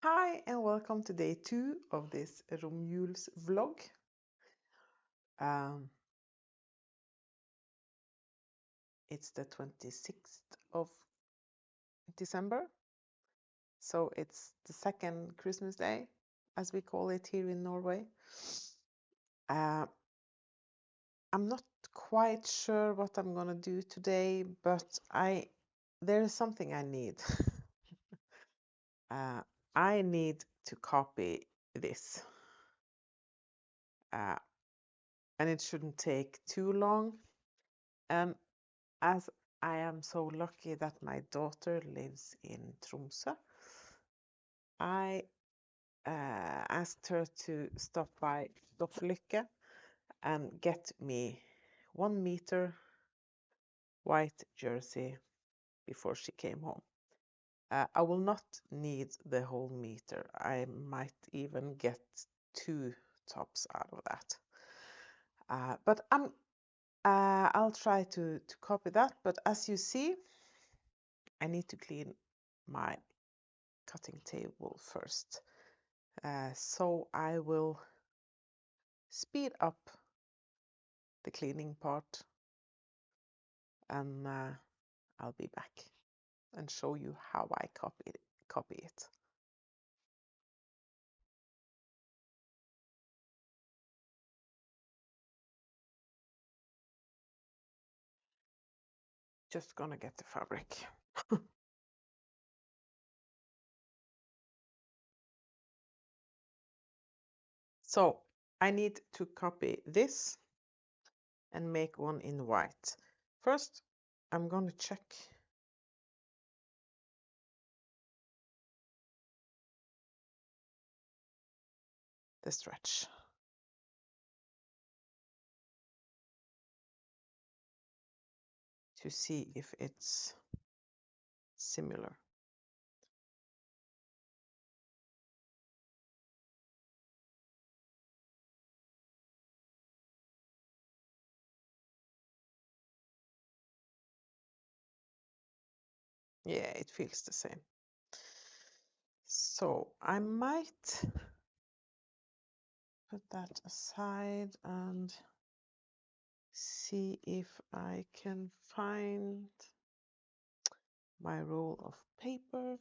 Hi and welcome to day 2 of this Romjulsvlog. Um, it's the 26th of December, so it's the second Christmas day, as we call it here in Norway. I'm not quite sure what I'm gonna do today, but there is something I need. I need to copy this, and it shouldn't take too long. And as I am so lucky that my daughter lives in Tromsø, I asked her to stop by Stoffelykke and get me 1 meter white jersey before she came home. I will not need the whole meter. I might even get 2 tops out of that. But I'll try to copy that. But as you see, I need to clean my cutting table first. So I will speed up the cleaning part and I'll be back and show you how I copy it. Just gonna get the fabric. So I need to copy this and make one in white. First, I'm gonna check the stretch. To see if it's similar. Yeah, it feels the same. So I might put that aside and see if I can find my roll of paper.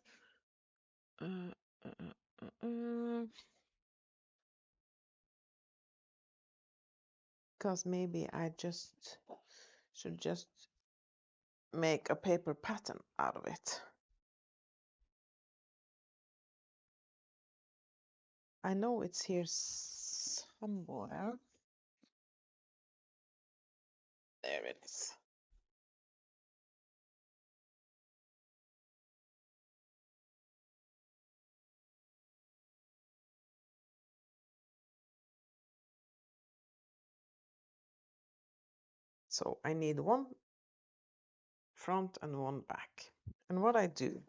Because maybe I should just make a paper pattern out of it. I know it's here somewhere. There it is. So I need one front and one back. And what I do,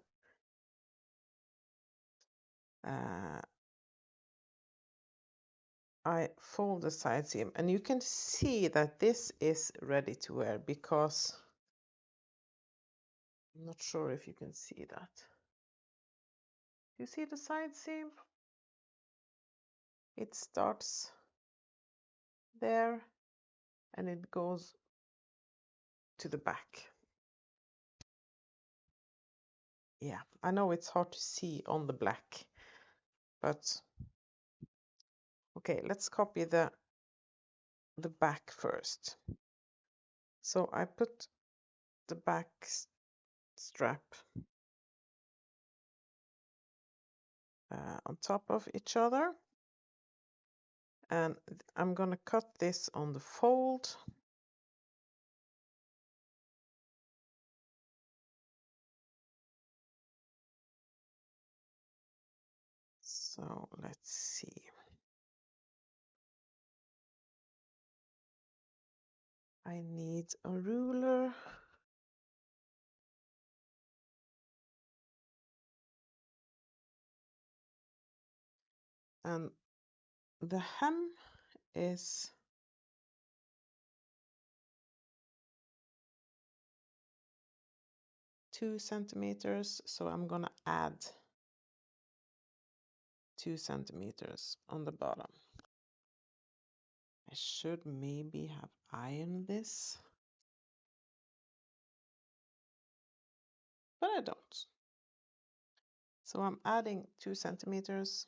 I fold the side seam, and you can see that this is ready to wear because I'm not sure if you can see that. You see the side seam? It starts there and it goes to the back. Yeah, I know it's hard to see on the black, but okay, let's copy the back first. So I put the back strap on top of each other, and I'm gonna cut this on the fold. So let's see. I need a ruler. And the hem is 2 centimeters, so I'm gonna add 2 centimeters on the bottom. I should maybe have ironed this, but I don't. So I'm adding 2 centimeters.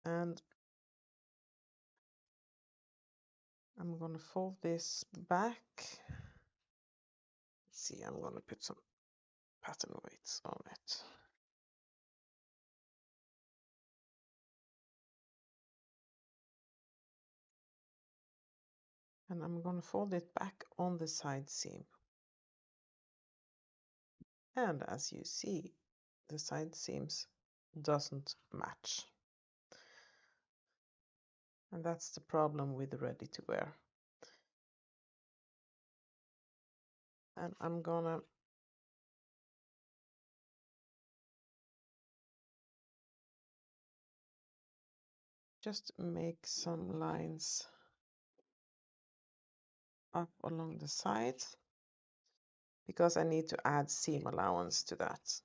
And I'm going to fold this back. Let's see, I'm going to put some pattern weights on it. And I'm going to fold it back on the side seam. And as you see, the side seams doesn't match. And that's the problem with ready to wear. And I'm gonna just make some lines up along the sides because I need to add seam allowance to that.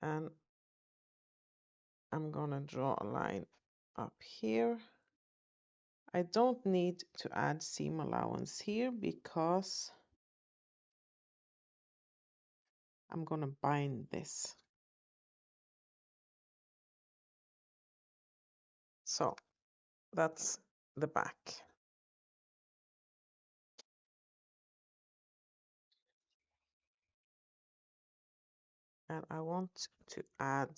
And I'm gonna draw a line up here. I don't need to add seam allowance here because I'm gonna bind this. So that's the back. And I want to add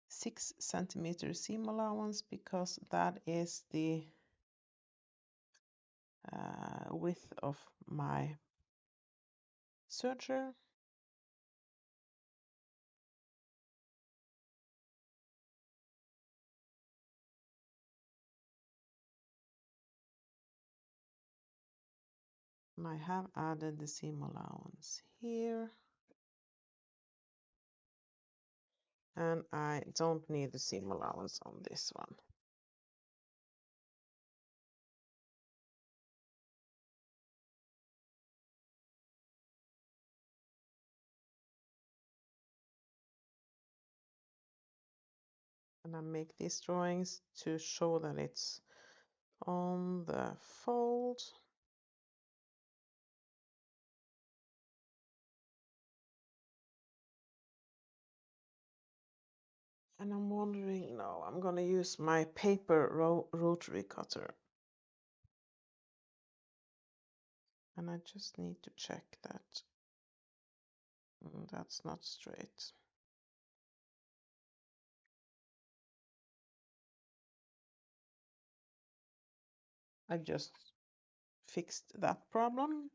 6 centimeter seam allowance because that is the width of my serger. And I have added the seam allowance here. And I don't need the seam allowance on this one. And I make these drawings to show that it's on the fold. And I'm wondering, no, I'm going to use my paper rotary cutter. And I just need to check that that's not straight. I just fixed that problem.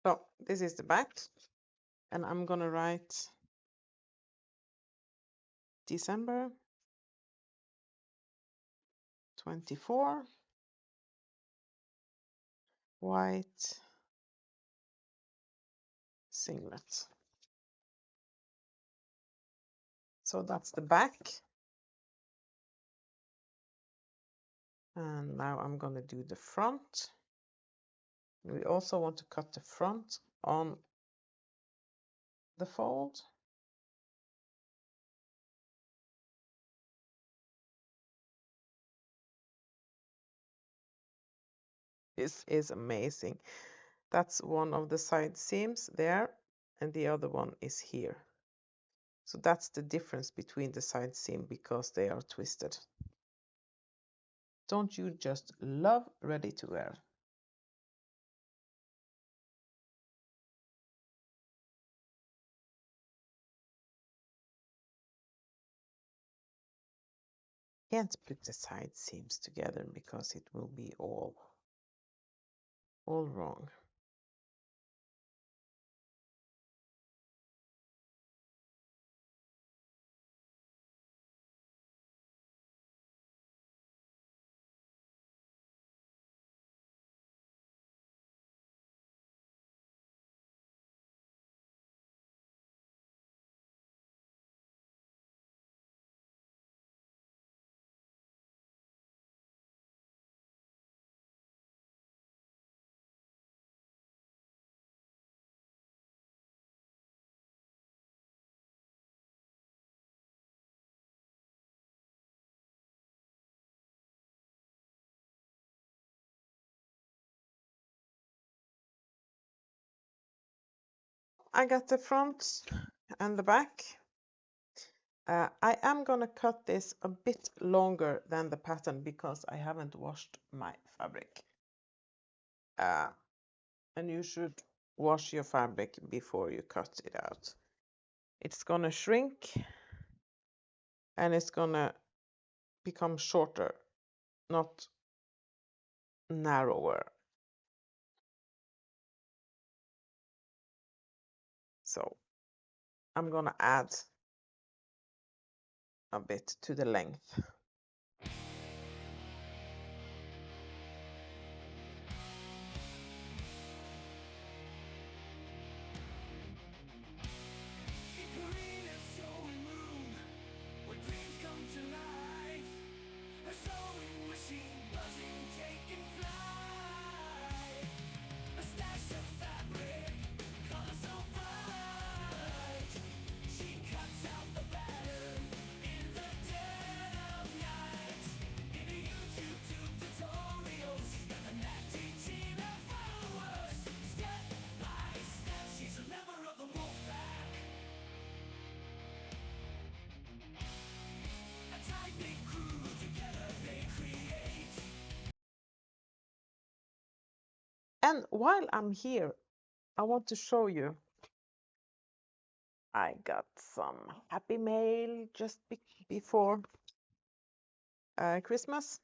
So this is the back, and I'm gonna write December 24, white singlet. So that's the back. And now I'm gonna do the front. We also want to cut the front on the fold. This is amazing. That's one of the side seams there, and the other one is here. So that's the difference between the side seam because they are twisted. Don't you just love ready to wear? Can't put the side seams together because it will be all wrong. I got the front and the back. I am gonna cut this a bit longer than the pattern because I haven't washed my fabric. And you should wash your fabric before you cut it out. It's gonna shrink and it's gonna become shorter, not narrower. So I'm gonna add a bit to the length. And while I'm here, I want to show you. I got some happy mail just before Christmas.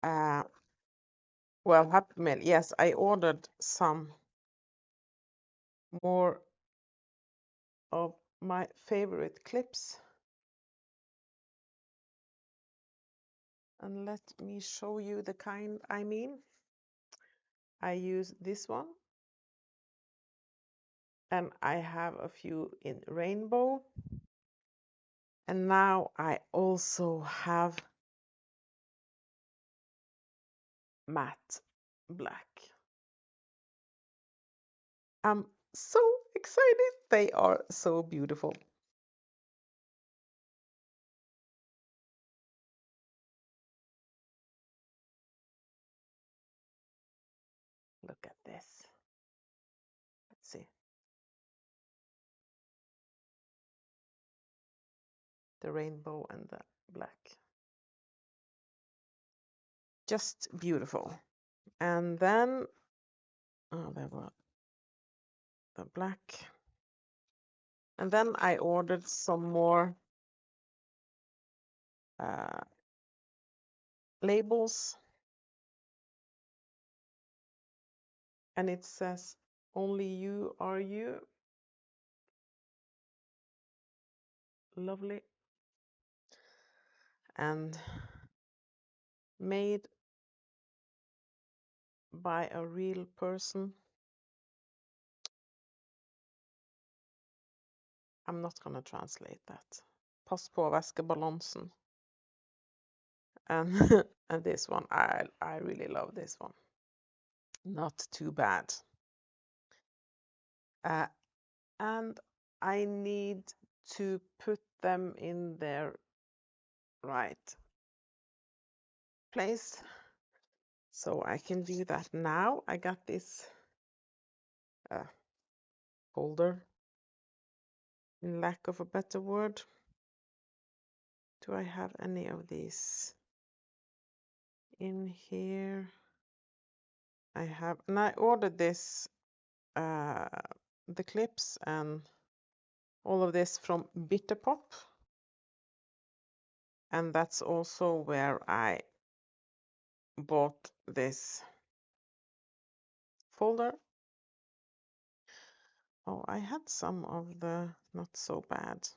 Well, happy mail. Yes, I ordered some more of my favorite clips. And let me show you the kind I mean. I use this one. And I have a few in rainbow. And now I also have matte black. I'm so excited. They are so beautiful. Look at this. Let's see. The rainbow and the black. Just beautiful. And then, oh, there were the black. And then I ordered some more labels. And it says, "Only you are you." Lovely. And made by a real person. I'm not gonna translate that. Pass på väskebalansen. And and this one, I really love this one. Not too bad. And I need to put them in their right place. So I can do that now. I got this folder, in lack of a better word. Do I have any of these in here? I have, and I ordered this, the clips and all of this from Bitterpop. And that's also where I bought this folder. Oh, I had some of the not so bad.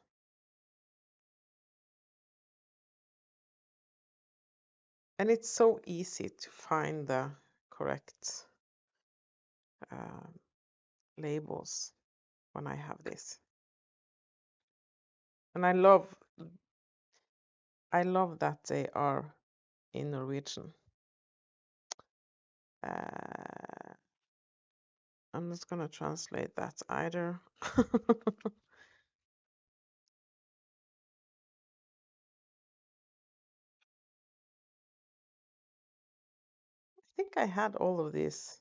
And it's so easy to find the correct labels when I have this. And I love that they are in Norwegian. I'm not gonna translate that either. I think I had all of these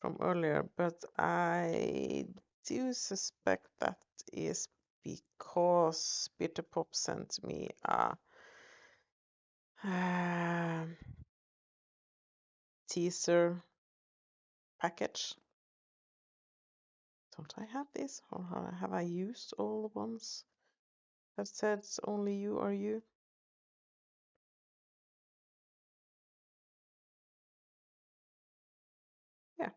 from earlier, but I do suspect that is because Bitter Pop sent me a teaser package. Don't I have this, or have I used all the ones that said only you are you? Yeah,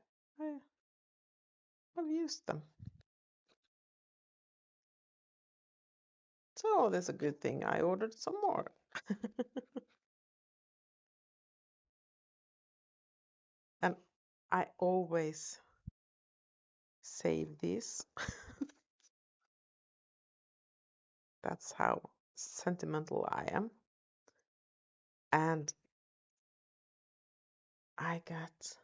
I've used them. So that's a good thing I ordered some more. And I always save these. That's how sentimental I am. And I got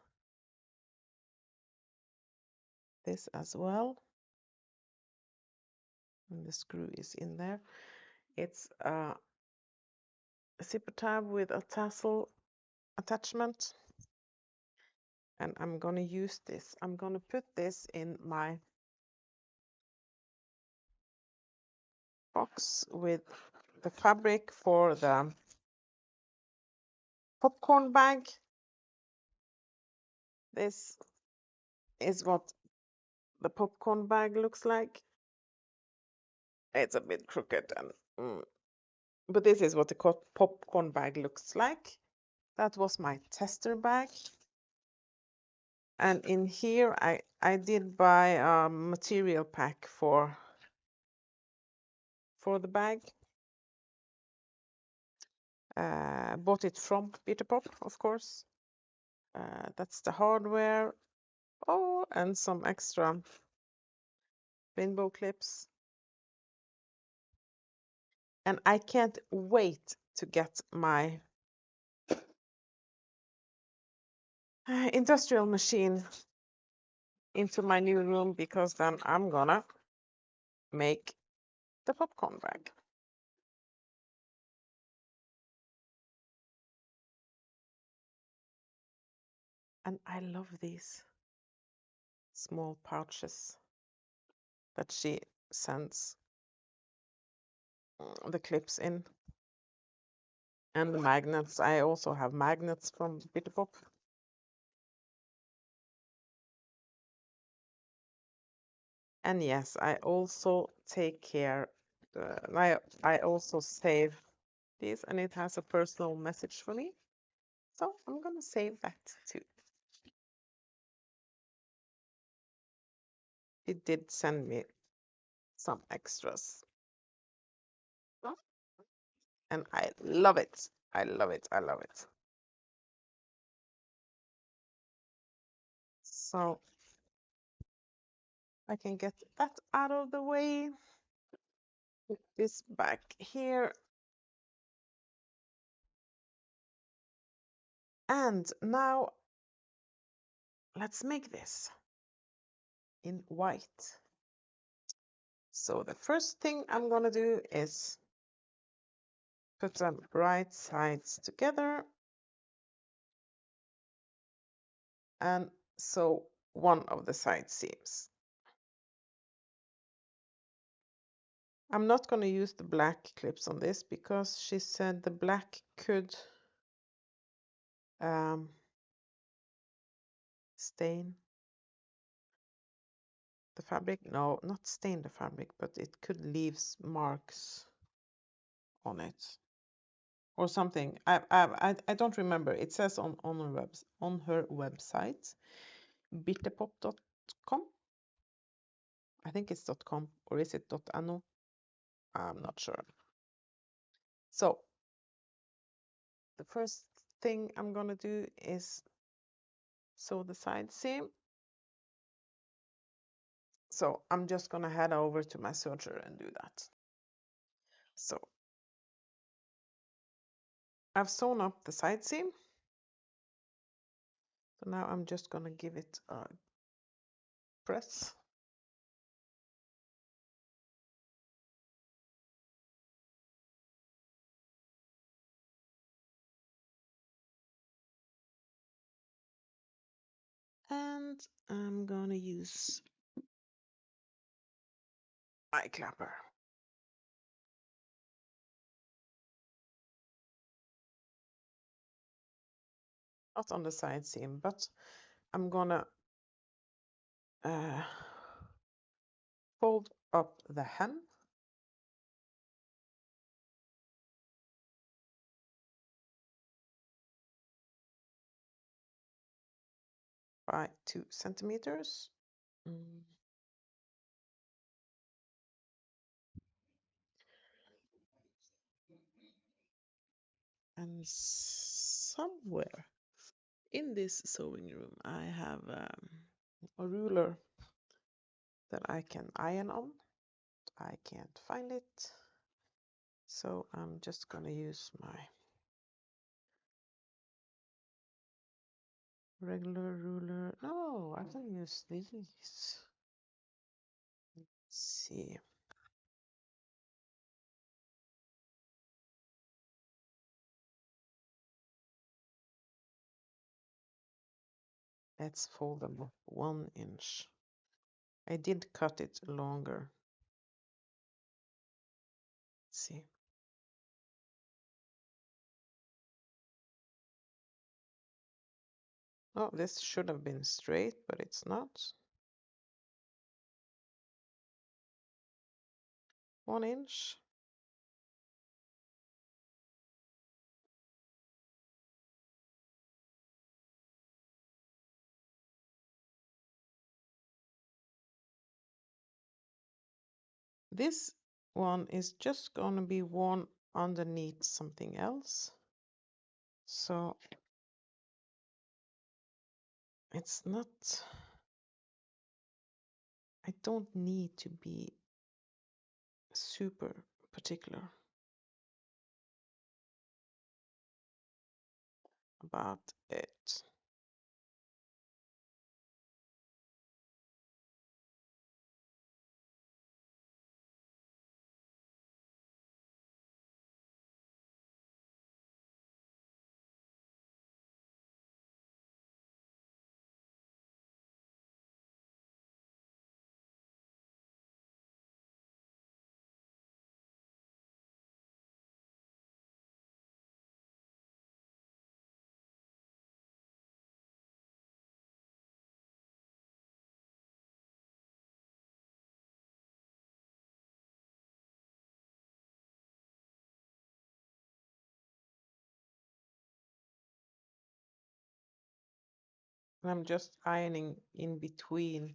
this as well. And the screw is in there. It's a zipper tab with a tassel attachment. And I'm going to use this. I'm going to put this in my box with the fabric for the popcorn bag. This is what the popcorn bag looks like. It's a bit crooked, but this is what the popcorn bag looks like. That was my tester bag. And in here, I did buy a material pack for the bag. Bought it from Bitter Pop, of course. That's the hardware. Oh, and some extra rainbow clips. And I can't wait to get my industrial machine into my new room, because then I'm gonna make the popcorn bag. And I love these small pouches that she sends the clips in. And the magnets. I also have magnets from Bitter Pop. And yes, I also take care. I also save these, and it has a personal message for me. So I'm gonna save that too. It did send me some extras. And I love it. I love it. I love it. So I can get that out of the way. Put this back here. And now let's make this in white. So the first thing I'm gonna do is put some right sides together and sew one of the side seams. I'm not going to use the black clips on this because she said the black could stain the fabric. No, not stain the fabric, but it could leave marks on it or something. I don't remember. It says on her website, bitterpop.com. I think it's .com, or is it .no? I'm not sure. So the first thing I'm gonna do is sew the side seam. So I'm just gonna head over to my serger and do that. So I've sewn up the side seam. So now I'm just gonna give it a press. And I'm gonna use eye clapper. Not on the side seam, but I'm gonna fold up the hem by 2 centimeters. And somewhere in this sewing room, I have a ruler that I can iron on. I can't find it, so I'm just gonna use my regular ruler. No, I can use these. Let's see. Let's fold them up 1 inch. I did cut it longer. Let's see. Oh, this should have been straight, but it's not. 1 inch. This one is just going to be worn underneath something else. So it's not, I don't need to be super particular about it. And I'm just ironing in between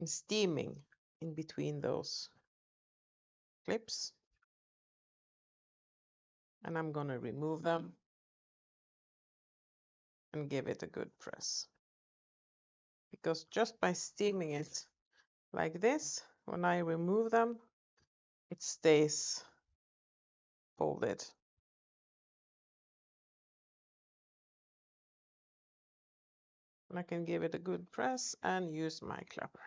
and steaming in between those clips. And I'm going to remove them and give it a good press. Because just by steaming it like this, when I remove them, it stays folded. And I can give it a good press and use my clapper.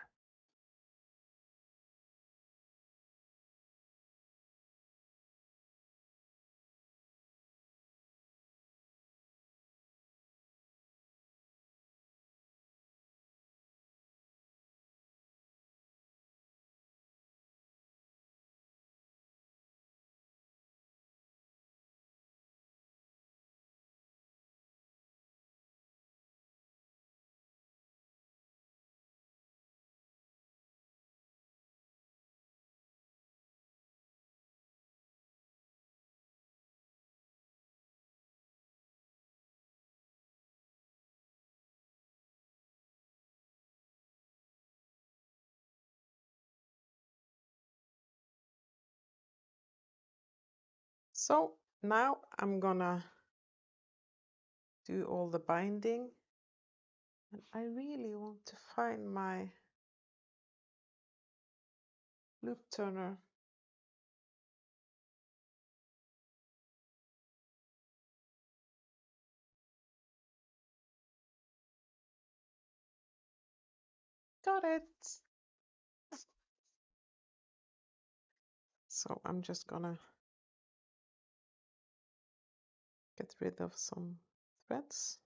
So now I'm gonna do all the binding, and I really want to find my loop turner. Got it. So I'm just gonna get rid of some threads.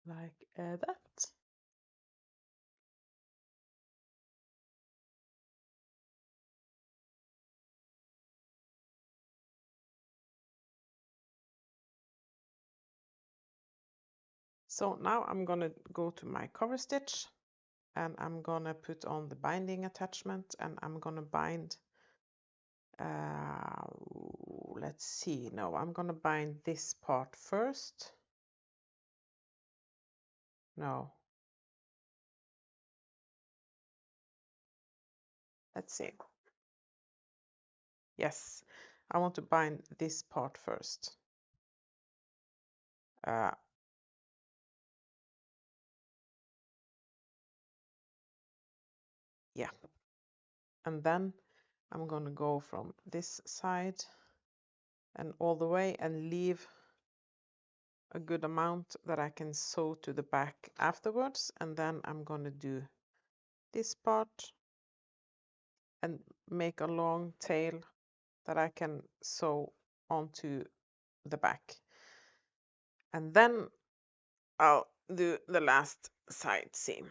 like that. So now I'm gonna go to my cover stitch and I'm gonna put on the binding attachment and I'm gonna bind, let's see, no, I'm gonna bind this part first. No. Let's see. Yes, I want to bind this part first. Yeah. And then I'm going to go from this side and all the way and leave a good amount that I can sew to the back afterwards. And then I'm going to do this part and make a long tail that I can sew onto the back. And then I'll do the last side seam.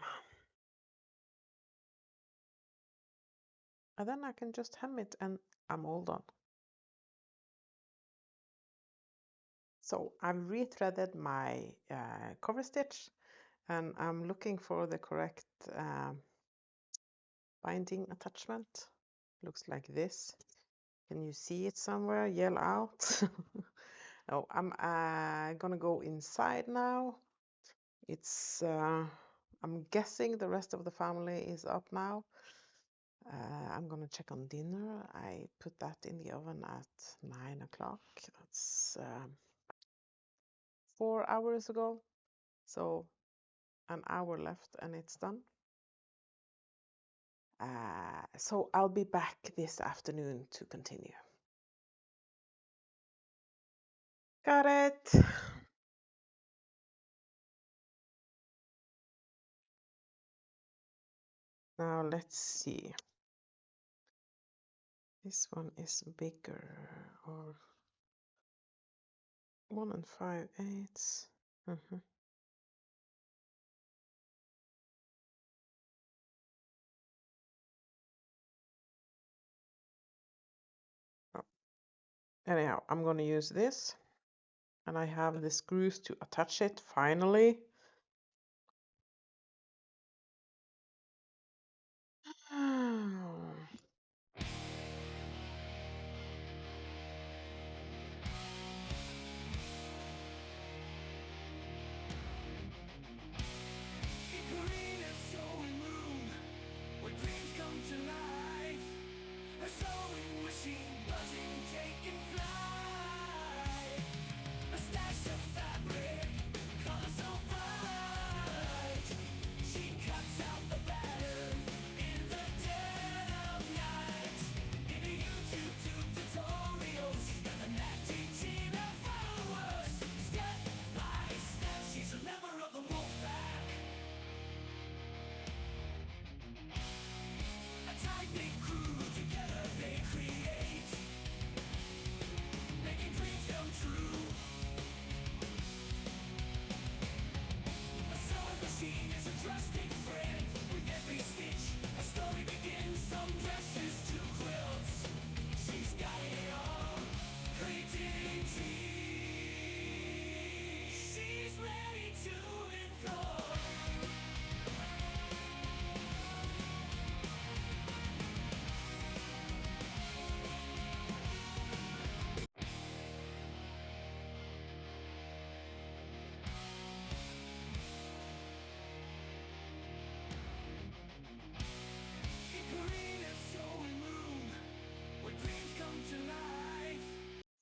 And then I can just hem it and I'm all done. So I've rethreaded my cover stitch and I'm looking for the correct binding attachment. Looks like this. Can you see it somewhere? Yell out. No, I'm gonna go inside now. It's I'm guessing the rest of the family is up now. I'm gonna check on dinner. I put that in the oven at 9 o'clock. That's 4 hours ago. So an hour left and it's done. So I'll be back this afternoon to continue. Got it. Now let's see. This one is bigger, or 1 5/8. Oh. Anyhow, I'm going to use this. And I have the screws to attach it, finally.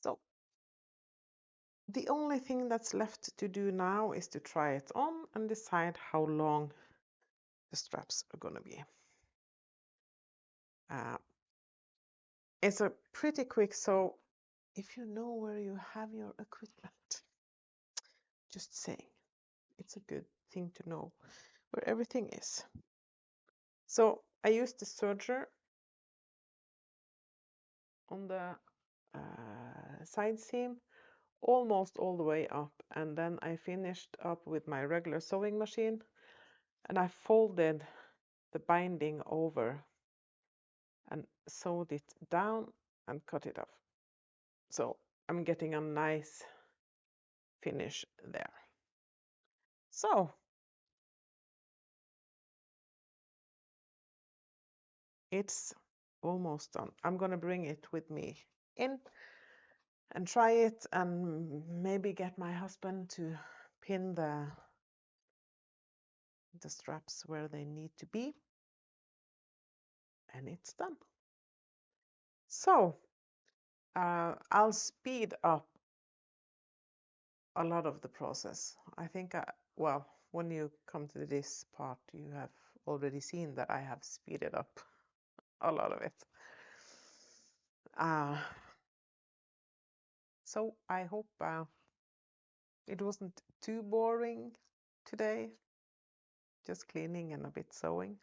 So the only thing that's left to do now is to try it on and decide how long the straps are going to be. It's a pretty quick sew if you know where you have your equipment. Just saying, it's a good thing to know where everything is. So I used the serger on the side seam almost all the way up, and then I finished up with my regular sewing machine, and I folded the binding over and sewed it down and cut it off. So I'm getting a nice finish there. So it's almost done. I'm gonna bring it with me in and try it, and maybe get my husband to pin the straps where they need to be, and it's done. So I'll speed up a lot of the process. I think well, when you come to this part, you have already seen that I have speeded up a lot of it. So I hope it wasn't too boring today, just cleaning and a bit sewing.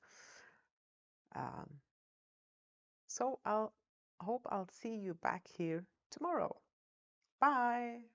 So I'll hope I'll see you back here tomorrow. Bye.